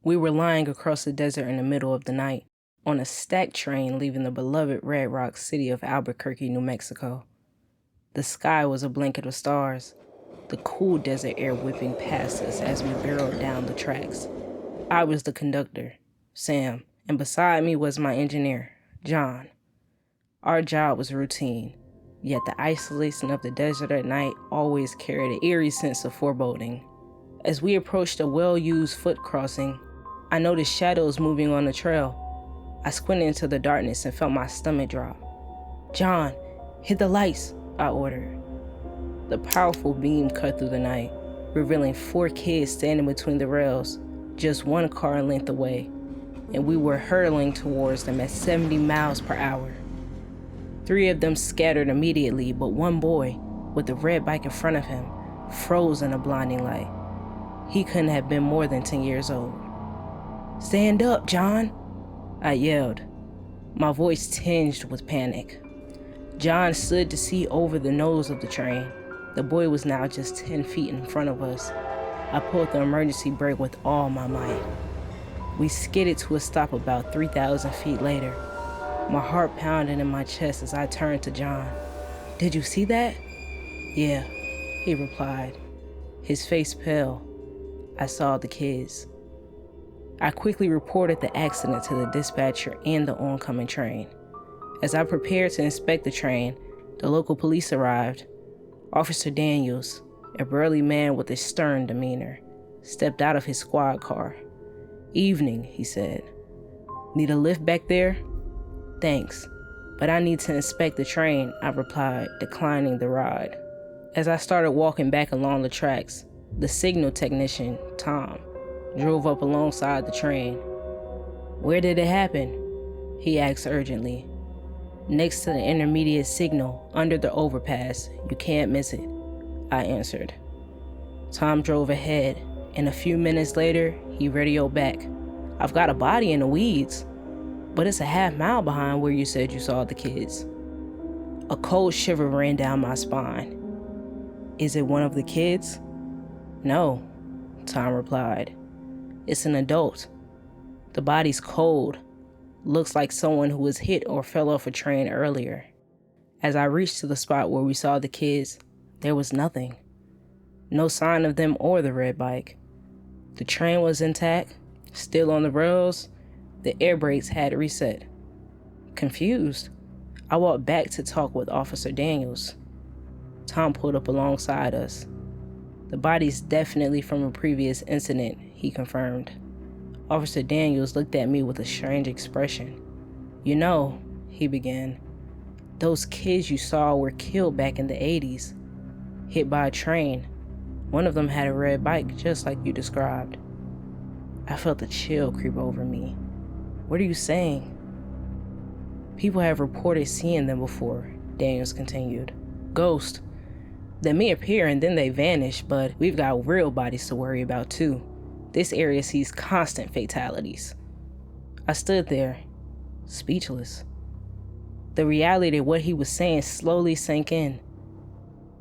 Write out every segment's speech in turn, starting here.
We were lying across the desert in the middle of the night, on a stacked train leaving the beloved Red Rock city of Albuquerque, New Mexico. The sky was a blanket of stars, the cool desert air whipping past us as we barreled down the tracks. I was the conductor, Sam, and beside me was my engineer, John. Our job was routine, yet the isolation of the desert at night always carried an eerie sense of foreboding. As we approached a well-used foot crossing, I noticed shadows moving on the trail. I squinted into the darkness and felt my stomach drop. "John, hit the lights," I ordered. The powerful beam cut through the night, revealing 4 kids standing between the rails, just 1 car length away, and we were hurtling towards them at 70 miles per hour. 3 of them scattered immediately, but 1 boy, with the red bike in front of him, froze in a blinding light. He couldn't have been more than 10 years old. "Stand up, John," I yelled, my voice tinged with panic. John stood to see over the nose of the train. The boy was now just 10 feet in front of us. I pulled the emergency brake with all my might. We skidded to a stop about 3,000 feet later, my heart pounding in my chest as I turned to John. "Did you see that?" "Yeah," he replied, his face pale. "I saw the kids." I quickly reported the accident to the dispatcher and the oncoming train. As I prepared to inspect the train, the local police arrived. Officer Daniels, a burly man with a stern demeanor, stepped out of his squad car. "Evening," he said. "Need a lift back there?" "Thanks, but I need to inspect the train," I replied, declining the ride. As I started walking back along the tracks, the signal technician, Tom, drove up alongside the train. "Where did it happen?" he asked urgently. "Next to the intermediate signal, under the overpass. You can't miss it," I answered. Tom drove ahead, and a few minutes later, he radioed back. "I've got a body in the weeds, but it's a half-mile behind where you said you saw the kids." A cold shiver ran down my spine. "Is it one of the kids?" "No," Tom replied. "It's an adult. The body's cold. Looks like someone who was hit or fell off a train earlier." As I reached to the spot where we saw the kids, there was nothing. No sign of them or the red bike. The train was intact, still on the rails. The air brakes had reset. Confused, I walked back to talk with Officer Daniels. Tom pulled up alongside us. "The body's definitely from a previous incident," he confirmed. Officer Daniels looked at me with a strange expression. "You know," he began, "those kids you saw were killed back in the 80s, hit by a train. One of them had a red bike, just like you described." I felt a chill creep over me. "What are you saying?" "People have reported seeing them before," Daniels continued. "Ghosts. They may appear and then they vanish, but we've got real bodies to worry about too. This area sees constant fatalities." I stood there, speechless. The reality of what he was saying slowly sank in.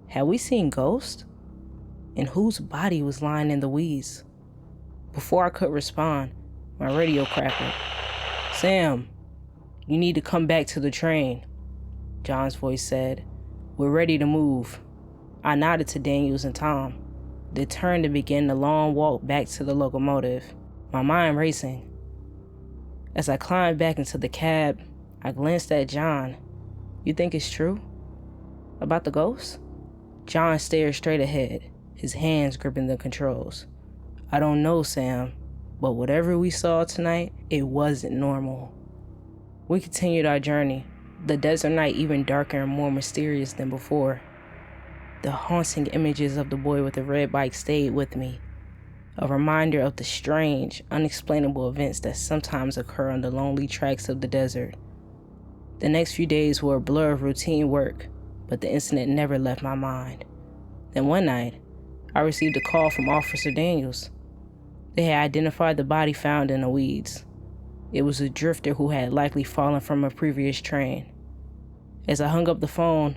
Had we seen ghosts? And whose body was lying in the weeds? Before I could respond, my radio crackled. "Sam, you need to come back to the train," John's voice said. "We're ready to move." I nodded to Daniels and Tom. They turned and began the long walk back to the locomotive, my mind racing. As I climbed back into the cab, I glanced at John. "You think it's true? About the ghost?" John stared straight ahead, his hands gripping the controls. "I don't know, Sam, but whatever we saw tonight, it wasn't normal." We continued our journey, the desert night even darker and more mysterious than before. The haunting images of the boy with the red bike stayed with me, a reminder of the strange, unexplainable events that sometimes occur on the lonely tracks of the desert. The next few days were a blur of routine work, but the incident never left my mind. Then one night, I received a call from Officer Daniels. They had identified the body found in the weeds. It was a drifter who had likely fallen from a previous train. As I hung up the phone,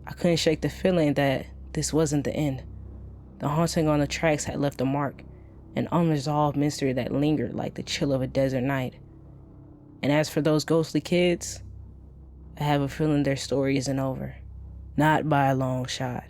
I couldn't shake the feeling that this wasn't the end. The haunting on the tracks had left a mark, an unresolved mystery that lingered like the chill of a desert night. And as for those ghostly kids, I have a feeling their story isn't over. Not by a long shot.